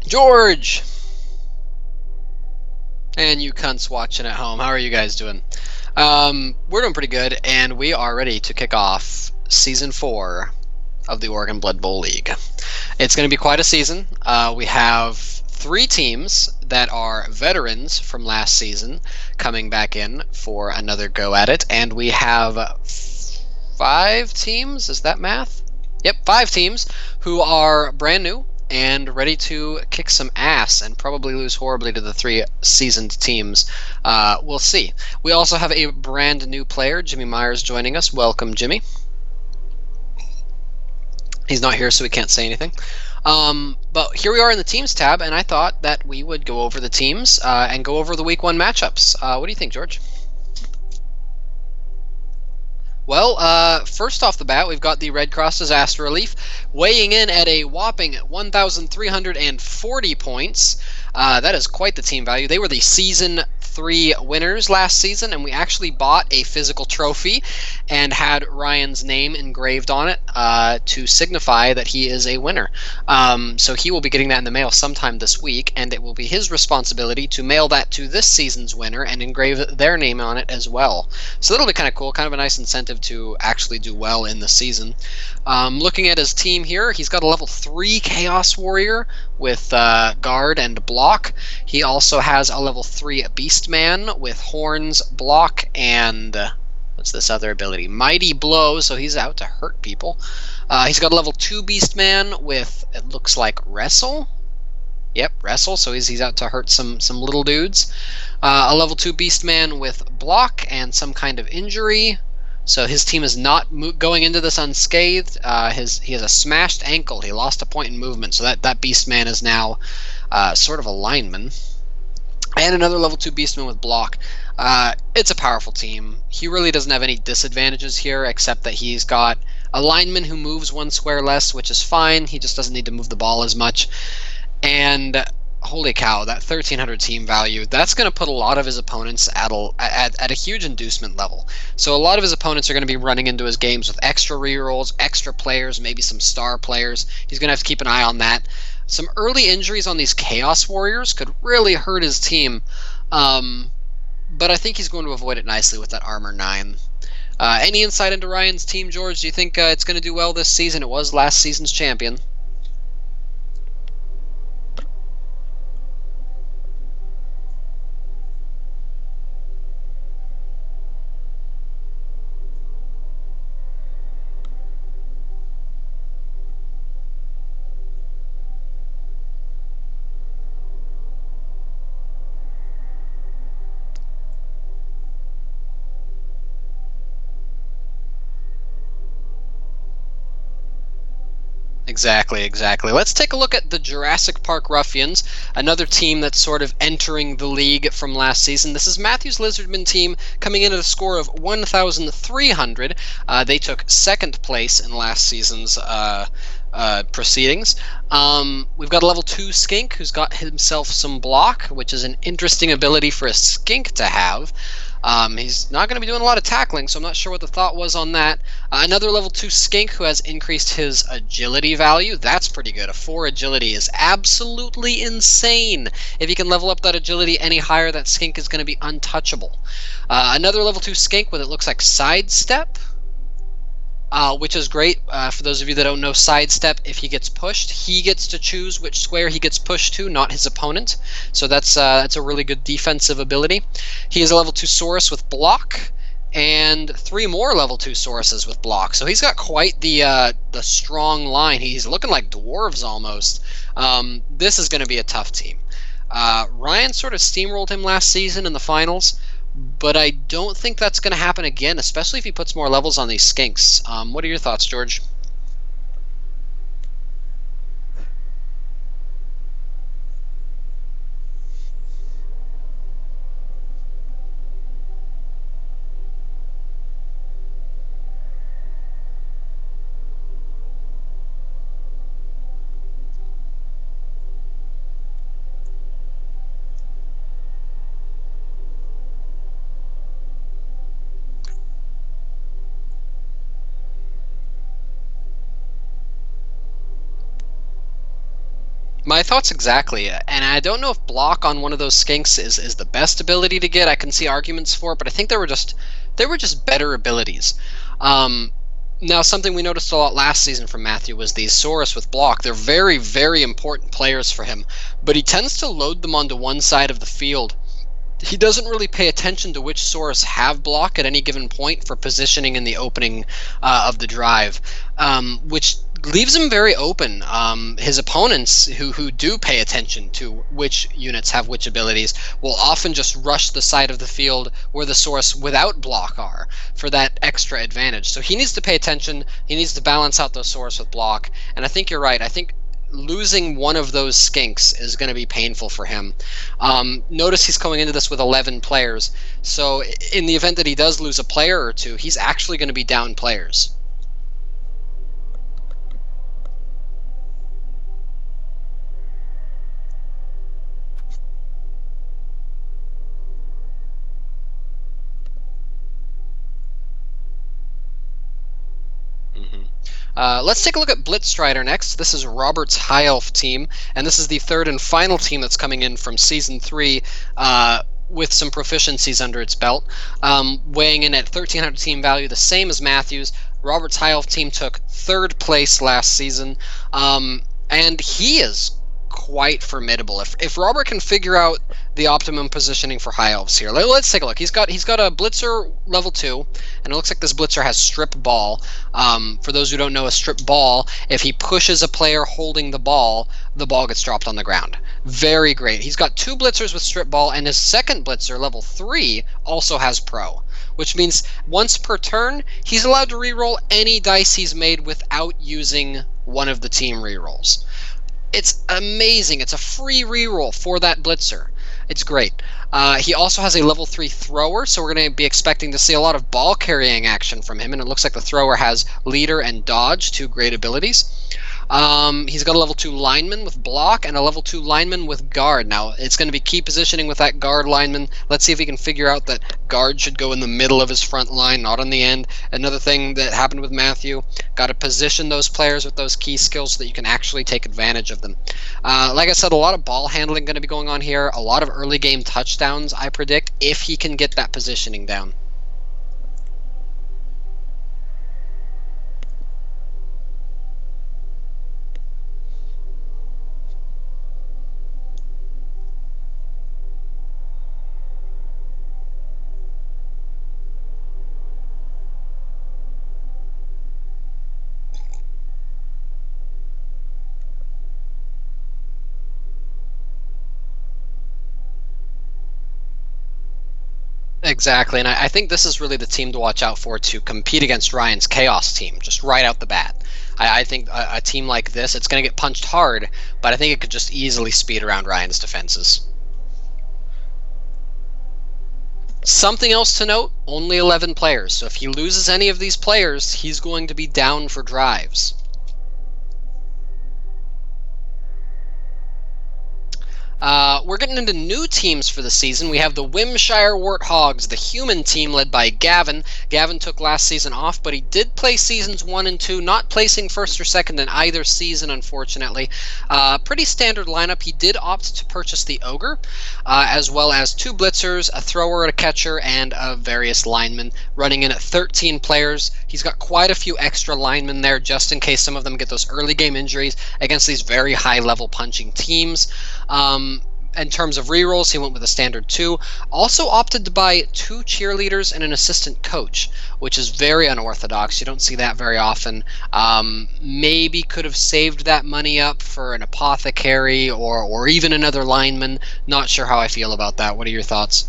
George! And you cunts watching at home, how are you guys doing? We're doing pretty good, and we are ready to kick off Season 4 of the Oregon Blood Bowl League. It's going to be quite a season. We have 3 teams that are veterans from last season coming back in for another go at it, and we have 5 teams, is that math? Yep, 5 teams who are brand new and ready to kick some ass and probably lose horribly to the 3 seasoned teams. We'll see. We also have a brand new player, Jimmy Myers, joining us. Welcome, Jimmy. He's not here, so we can't say anything. But here we are in the teams tab, and I thought that we would go over the teams and go over the week 1 matchups. What do you think, George? Well, first off the bat, we've got the Red Cross Disaster Relief weighing in at a whopping 1,340 points. That is quite the team value. They were the Season 3 winners last season, and we actually bought a physical trophy and had Ryan's name engraved on it to signify that he is a winner. So he will be getting that in the mail sometime this week, and it will be his responsibility to mail that to this season's winner and engrave their name on it as well. So that'll be kind of cool, kind of a nice incentive to actually do well in the season. Looking at his team here, he's got a level 3 Chaos Warrior with guard and block. He also has a level 3 Beastman with horns, block, and what's this other ability? Mighty Blow, so he's out to hurt people. He's got a level 2 Beastman with, it looks like, Wrestle. Yep, Wrestle, so he's out to hurt some little dudes. A level 2 Beastman with block and some kind of injury. So his team is not going into this unscathed. He has a smashed ankle. He lost a point in movement, so that Beastman is now sort of a lineman. And another level 2 Beastman with block. It's a powerful team. He really doesn't have any disadvantages here, except that he's got a lineman who moves 1 square less, which is fine. He just doesn't need to move the ball as much. And holy cow, that 1,300 team value, that's going to put a lot of his opponents at a huge inducement level. So a lot of his opponents are going to be running into his games with extra rerolls, extra players, maybe some star players. He's going to have to keep an eye on that. Some early injuries on these Chaos Warriors could really hurt his team, but I think he's going to avoid it nicely with that Armor 9. Any insight into Ryan's team, George? Do you think it's going to do well this season? It was last season's champion. Exactly. Let's take a look at the Jurassic Park Ruffians, another team that's sort of entering the league from last season. This is Matthew's Lizardman team coming in at a score of 1,300. They took 2nd place in last season's proceedings. We've got a level 2 Skink who's got himself some block, which is an interesting ability for a skink to have. He's not going to be doing a lot of tackling, so I'm not sure what the thought was on that. Another level 2 Skink who has increased his agility value. That's pretty good. A 4 agility is absolutely insane. If you can level up that agility any higher, that Skink is going to be untouchable. Another level 2 Skink with, it looks like, Sidestep. Which is great. For those of you that don't know Sidestep, if he gets pushed, he gets to choose which square he gets pushed to, not his opponent. So that's a really good defensive ability. He is a level 2 Saurus with block, and 3 more level 2 Sauruses with block. So he's got quite the strong line. He's looking like dwarves almost. This is going to be a tough team. Ryan sort of steamrolled him last season in the finals, but I don't think that's going to happen again, especially if he puts more levels on these skinks. What are your thoughts, George? My thoughts exactly, and I don't know if block on one of those skinks is the best ability to get. I can see arguments for it, but I think there were just better abilities. Um, Now, something we noticed a lot last season from Matthew was these Saurus with block. They're very, very important players for him, but he tends to load them onto one side of the field. He doesn't really pay attention to which Saurus have block at any given point for positioning in the opening of the drive, which leaves him very open. His opponents, who do pay attention to which units have which abilities, will often just rush the side of the field where the Saurus without block are for that extra advantage. So he needs to pay attention. He needs to balance out those Saurus with block. And I think you're right. I think losing one of those skinks is going to be painful for him. Notice he's coming into this with 11 players, so in the event that he does lose a player or two, he's actually going to be down players. Mhm. Let's take a look at Blitzstrider next. This is Robert's High Elf team, and this is the third and final team that's coming in from Season 3 with some proficiencies under its belt. Weighing in at 1,300 team value, the same as Matthews. Robert's High Elf team took third place last season, and he is quite formidable. If Robert can figure out the optimum positioning for High Elves here, let's take a look. He's got a Blitzer level 2, and it looks like this Blitzer has Strip Ball. For those who don't know, a Strip Ball, if he pushes a player holding the ball gets dropped on the ground. Very great. He's got 2 Blitzers with Strip Ball, and his second Blitzer, level 3, also has Pro, which means once per turn, he's allowed to reroll any dice he's made without using one of the team rerolls. It's amazing. It's a free reroll for that Blitzer. It's great. He also has a level 3 thrower, so we're going to be expecting to see a lot of ball carrying action from him, and it looks like the thrower has leader and dodge, 2 great abilities. He's got a level 2 lineman with block and a level 2 lineman with guard. Now, it's going to be key positioning with that guard lineman. Let's see if he can figure out that guard should go in the middle of his front line, not on the end. Another thing that happened with Matthew, got to position those players with those key skills so that you can actually take advantage of them. Like I said, a lot of ball handling going to be going on here, a lot of early game touchdowns, I predict, if he can get that positioning down. Exactly, and I think this is really the team to watch out for to compete against Ryan's Chaos team, just right out the bat. I think a team like this, it's going to get punched hard, but I think it could just easily speed around Ryan's defenses. Something else to note, only 11 players, so if he loses any of these players, he's going to be down for drives. We're getting into new teams for the season. We have the Wimshire Warthogs, the human team led by Gavin. Gavin took last season off, but he did play seasons 1 and 2, not placing first or second in either season, unfortunately. Pretty standard lineup. He did opt to purchase the Ogre, as well as 2 Blitzers, a thrower, a catcher, and various linemen, running in at 13 players. He's got quite a few extra linemen there, just in case some of them get those early game injuries against these very high-level punching teams. In terms of rerolls, he went with a standard 2. Also opted to buy 2 cheerleaders and an assistant coach, which is very unorthodox. You don't see that very often. Maybe could have saved that money up for an apothecary or even another lineman. Not sure how I feel about that. What are your thoughts?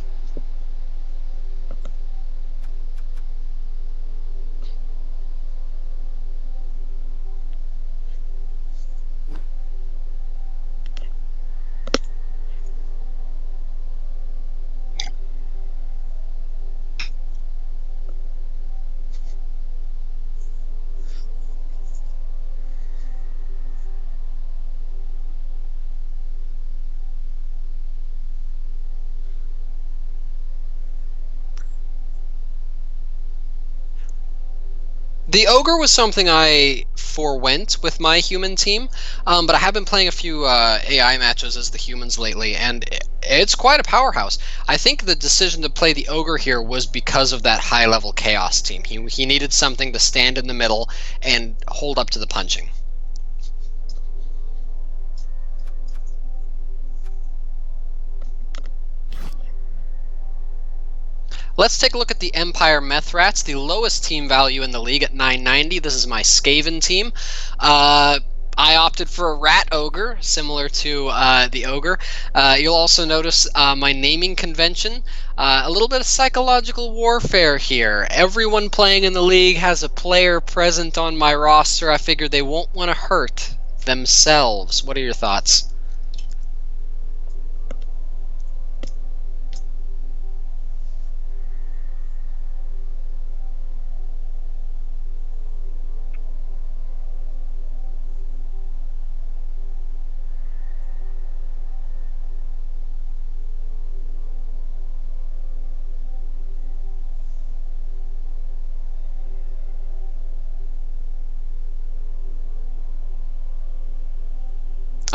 The ogre was something I forwent with my human team, but I have been playing a few AI matches as the humans lately, and it's quite a powerhouse. I think the decision to play the ogre here was because of that high-level chaos team. He needed something to stand in the middle and hold up to the punching. Let's take a look at the Empire Methrats, the lowest team value in the league at 990. This is my Skaven team. I opted for a Rat Ogre, similar to the Ogre. You'll also notice my naming convention. A little bit of psychological warfare here. Everyone playing in the league has a player present on my roster. I figured they won't want to hurt themselves. What are your thoughts?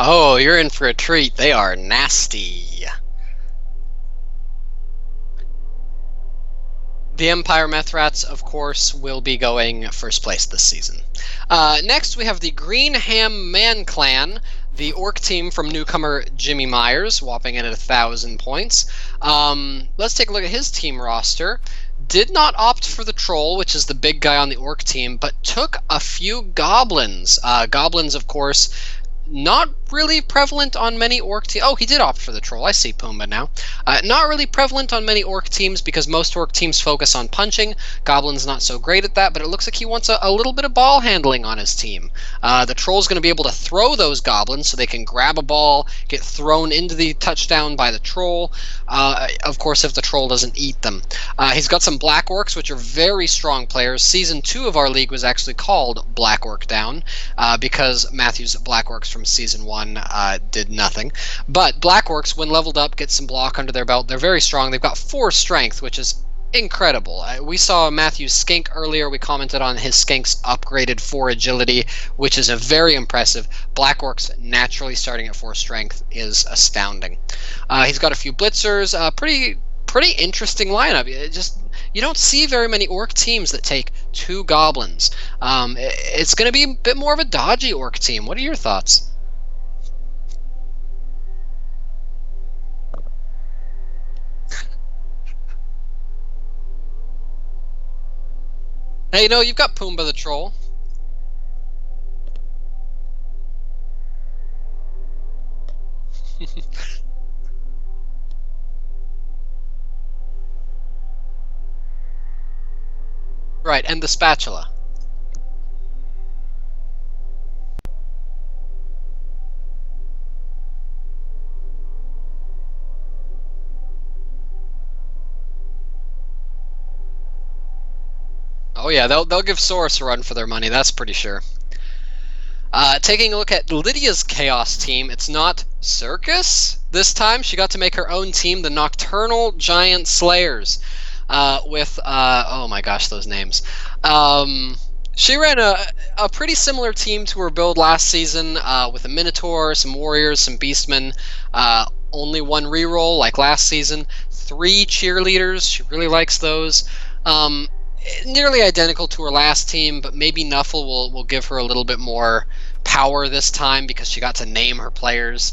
Oh, you're in for a treat. They are nasty. The Empire Methrats, of course, will be going first place this season. Next, we have the Green Ham Man Clan, the Orc team from newcomer Jimmy Myers, whopping in at 1,000 points. Let's take a look at his team roster. Did not opt for the Troll, which is the big guy on the Orc team, but took a few Goblins. Goblins, of course, not really prevalent on many Orc teams. Oh, he did opt for the Troll. I see Pumbaa now. Not really prevalent on many Orc teams because most Orc teams focus on punching. Goblin's not so great at that, but it looks like he wants a little bit of ball handling on his team. The Troll's going to be able to throw those Goblins so they can grab a ball, get thrown into the touchdown by the Troll, of course if the Troll doesn't eat them. He's got some Black Orcs, which are very strong players. Season 2 of our league was actually called Black Orc Down because Matthew's Black Orcs from Season 1 did nothing. But Black Orcs, when leveled up, get some block under their belt. They're very strong. They've got 4 strength, which is incredible. We saw Matthew's skink earlier. We commented on his skink's upgraded 4 agility, which is a very impressive. Black Orcs naturally starting at 4 strength is astounding. He's got a few blitzers. Pretty interesting lineup. You don't see very many Orc teams that take 2 goblins. It's going to be a bit more of a dodgy Orc team. What are your thoughts? Hey, no, you've got Pumbaa the Troll. Right, and the spatula. Oh yeah, they'll give Saurus a run for their money, that's pretty sure. Taking a look at Lydia's Chaos team, it's not Circus this time. She got to make her own team, the Nocturnal Giant Slayers, with, oh my gosh, those names. She ran a pretty similar team to her build last season, with a Minotaur, some Warriors, some Beastmen, only 1 reroll like last season, 3 cheerleaders, she really likes those. Nearly identical to her last team, but maybe Nuffle will give her a little bit more power this time because she got to name her players.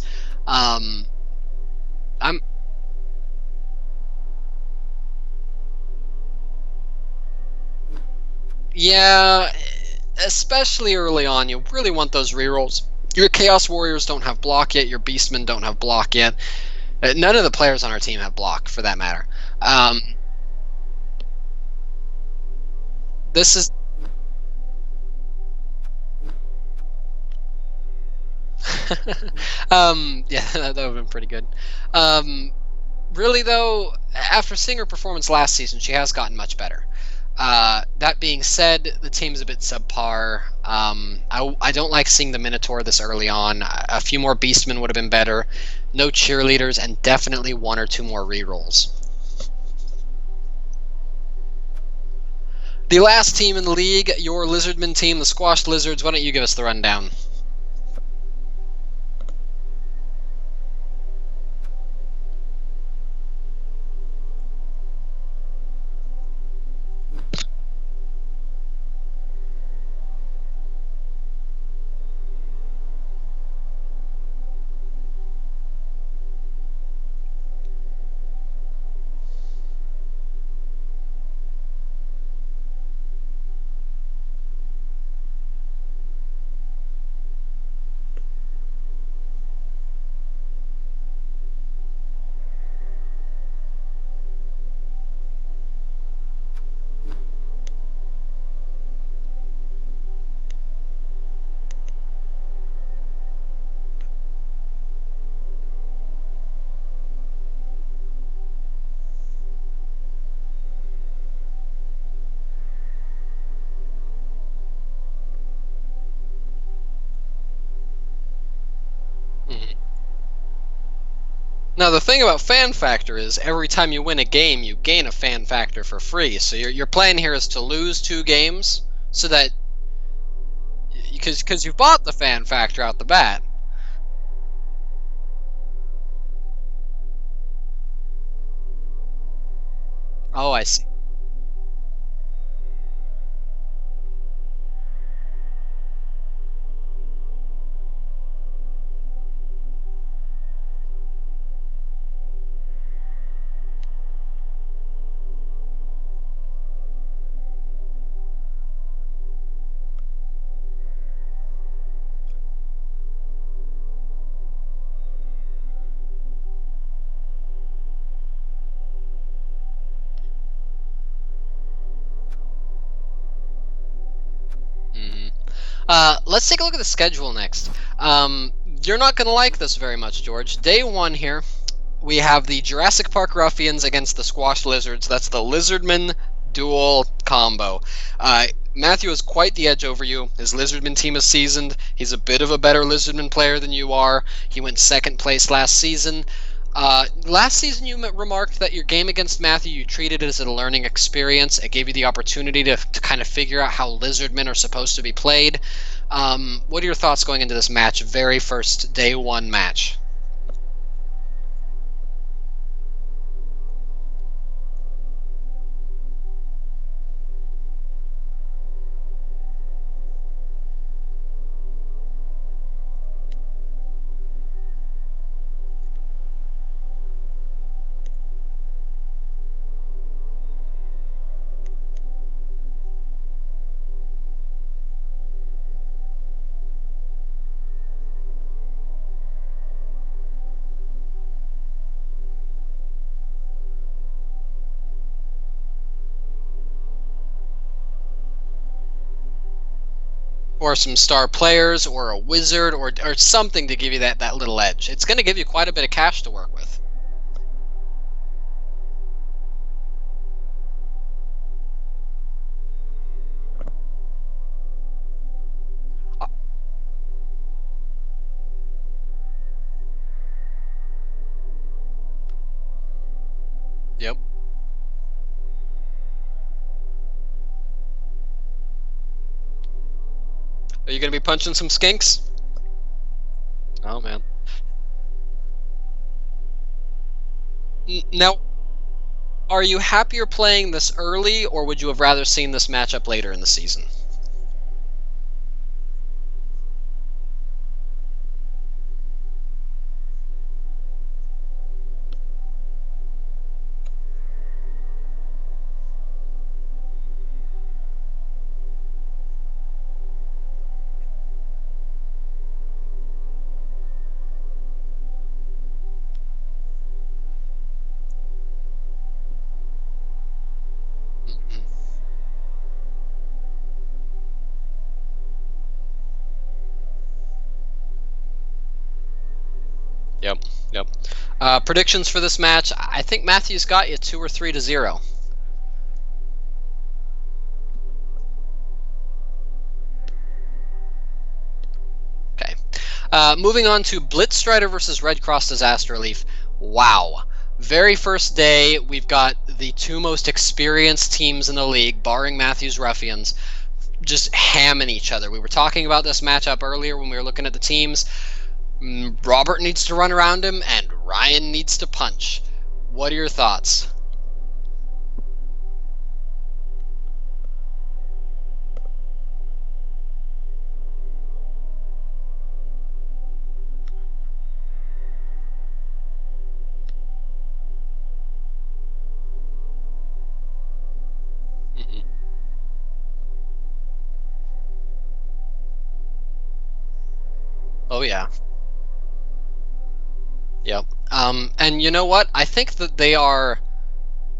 Yeah, especially early on, you really want those rerolls. Your Chaos Warriors don't have block yet, your Beastmen don't have block yet. None of the players on our team have block, for that matter. This is... yeah, that would have been pretty good. Really, though, after seeing her performance last season, she has gotten much better. That being said, the team's a bit subpar. I don't like seeing the Minotaur this early on. A few more Beastmen would have been better. No cheerleaders, and definitely 1 or 2 more rerolls. The last team in the league, your Lizardman team, the Squashed Lizards. Why don't you give us the rundown? Mhm. Now the thing about fan factor is every time you win a game, you gain a fan factor for free. So your plan here is to lose 2 games so that because you bought the fan factor out the bat. Oh, I see. Hmm. Let's take a look at the schedule next. You're not going to like this very much, George. Day 1 here, we have the Jurassic Park Ruffians against the Squash Lizards. That's the Lizardman dual combo. Matthew has quite the edge over you. His Lizardman team is seasoned. He's a bit of a better Lizardman player than you are. He went 2nd place last season. Last season, you remarked that your game against Matthew, you treated it as a learning experience. It gave you the opportunity to kind of figure out how Lizardmen are supposed to be played. What are your thoughts going into this match, very first day 1 match? Or some star players, or a wizard, or something to give you that little edge. It's going to give you quite a bit of cash to work with. Uh, yep. Are you going to be punching some skinks? Oh man. Now, are you happier playing this early, or would you have rather seen this matchup later in the season? Mhm. Yep, yep. Predictions for this match? I think Matthew's got you 2 or 3 to 0. Okay. Moving on to Blitzstrider versus Red Cross Disaster Relief. Wow. Very first day, we've got the two most experienced teams in the league, barring Matthews Ruffians, just hamming each other. We were talking about this matchup earlier when we were looking at the teams. Robert needs to run around him, and Ryan needs to punch. What are your thoughts? Mm-mm. Oh, yeah. Yep. And you know what? I think that they are.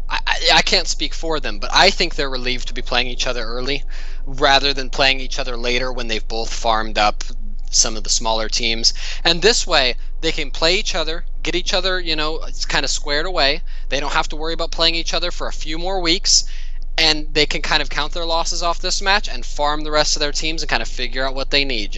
I can't speak for them, but I think they're relieved to be playing each other early rather than playing each other later when they've both farmed up some of the smaller teams. And this way, they can play each other, get each other, it's kind of squared away. They don't have to worry about playing each other for a few more weeks, and they can kind of count their losses off this match and farm the rest of their teams and kind of figure out what they need.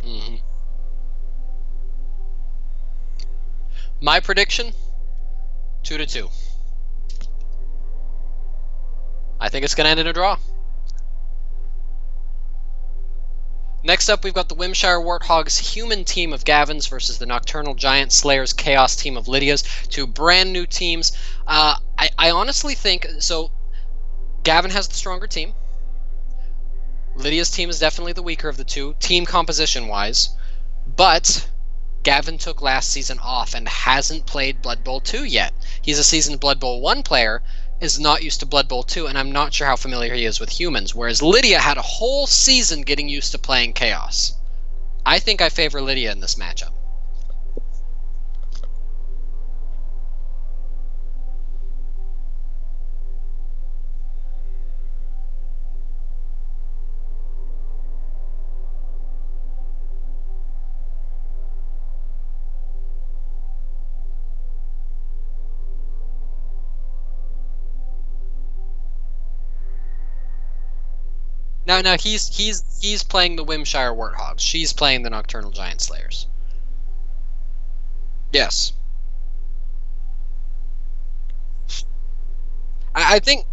Hmm. My prediction: 2-2. I think it's going to end in a draw. Next up, we've got the Wimshire Warthogs human team of Gavin's versus the Nocturnal Giant Slayers Chaos team of Lydia's. Two brand new teams. I honestly think so. Gavin has the stronger team. Lydia's team is definitely the weaker of the two, team composition wise. But Gavin took last season off and hasn't played Blood Bowl 2 yet. He's a seasoned Blood Bowl 1 player, is not used to Blood Bowl 2, and I'm not sure how familiar he is with humans, whereas Lydia had a whole season getting used to playing Chaos. I think I favor Lydia in this matchup. No, he's playing the Wimshire Warthogs. She's playing the Nocturnal Giant Slayers. Yes. I think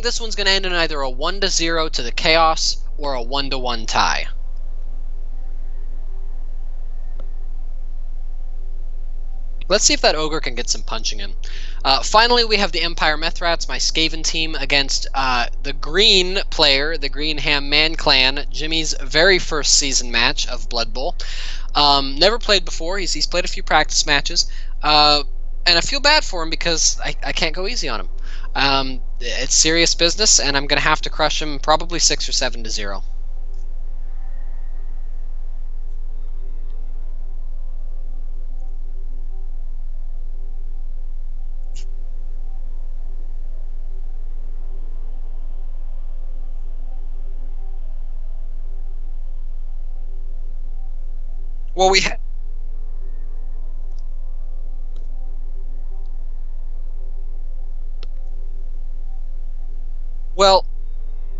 this one's going to end in either a 1-0 to the Chaos or a 1-1 tie. Let's see if that Ogre can get some punching in. Finally, we have the Empire Methrats, my Skaven team, against the Green player, the Greenham Man Clan, Jimmy's very first season match of Blood Bowl. Never played before. He's played a few practice matches. And I feel bad for him because I can't go easy on him. It's serious business, and I'm going to have to crush him probably 6 or 7-0. Well, well,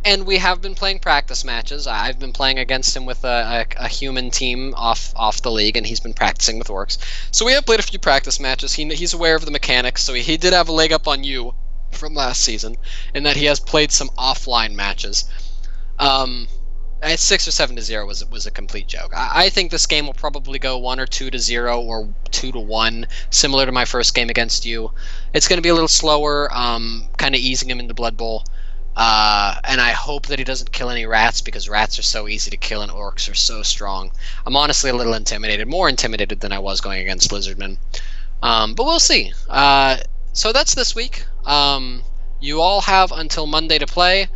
and we have been playing practice matches. I've been playing against him with a human team off the league, and he's been practicing with orcs. So we have played a few practice matches. He's aware of the mechanics, so he did have a leg up on you from last season, in that he has played some offline matches. Um, 6 or 7-0 was a complete joke. I think this game will probably go 1 or 2-0 or 2-1, similar to my first game against you. It's going to be a little slower, kind of easing him into Blood Bowl. And I hope that he doesn't kill any rats, because rats are so easy to kill and orcs are so strong. I'm honestly a little intimidated, more intimidated than I was going against Lizardmen. But we'll see. So that's this week. You all have until Monday to play.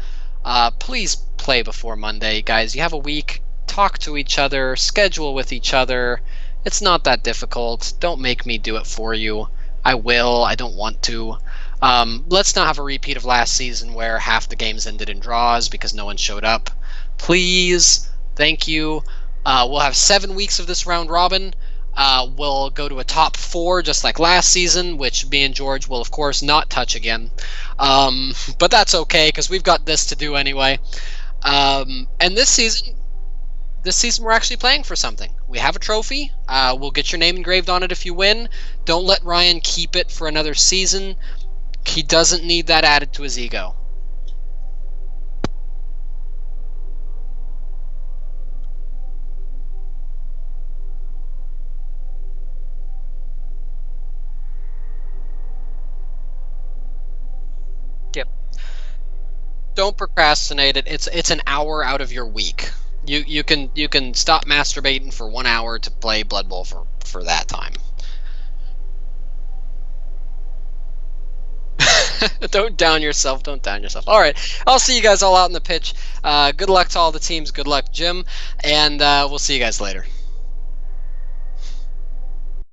Please play before Monday, guys. You have a week. Talk to each other. Schedule with each other. It's not that difficult. Don't make me do it for you. I will. I don't want to. Let's not have a repeat of last season where half the games ended in draws because no one showed up. Please, thank you. We'll have 7 weeks of this round robin. We'll go to a top 4 just like last season, which me and George will of course not touch again. But that's okay because we've got this to do anyway. And this season we're actually playing for something. We have a trophy. We'll get your name engraved on it if you win. Don't let Ryan keep it for another season. He doesn't need that added to his ego. Yep. Don't procrastinate it. It's an hour out of your week. You can stop masturbating for 1 hour to play Blood Bowl for that time. Don't down yourself. Don't down yourself. All right. I'll see you guys all out in the pitch. Good luck to all the teams. Good luck, Jim. And we'll see you guys later.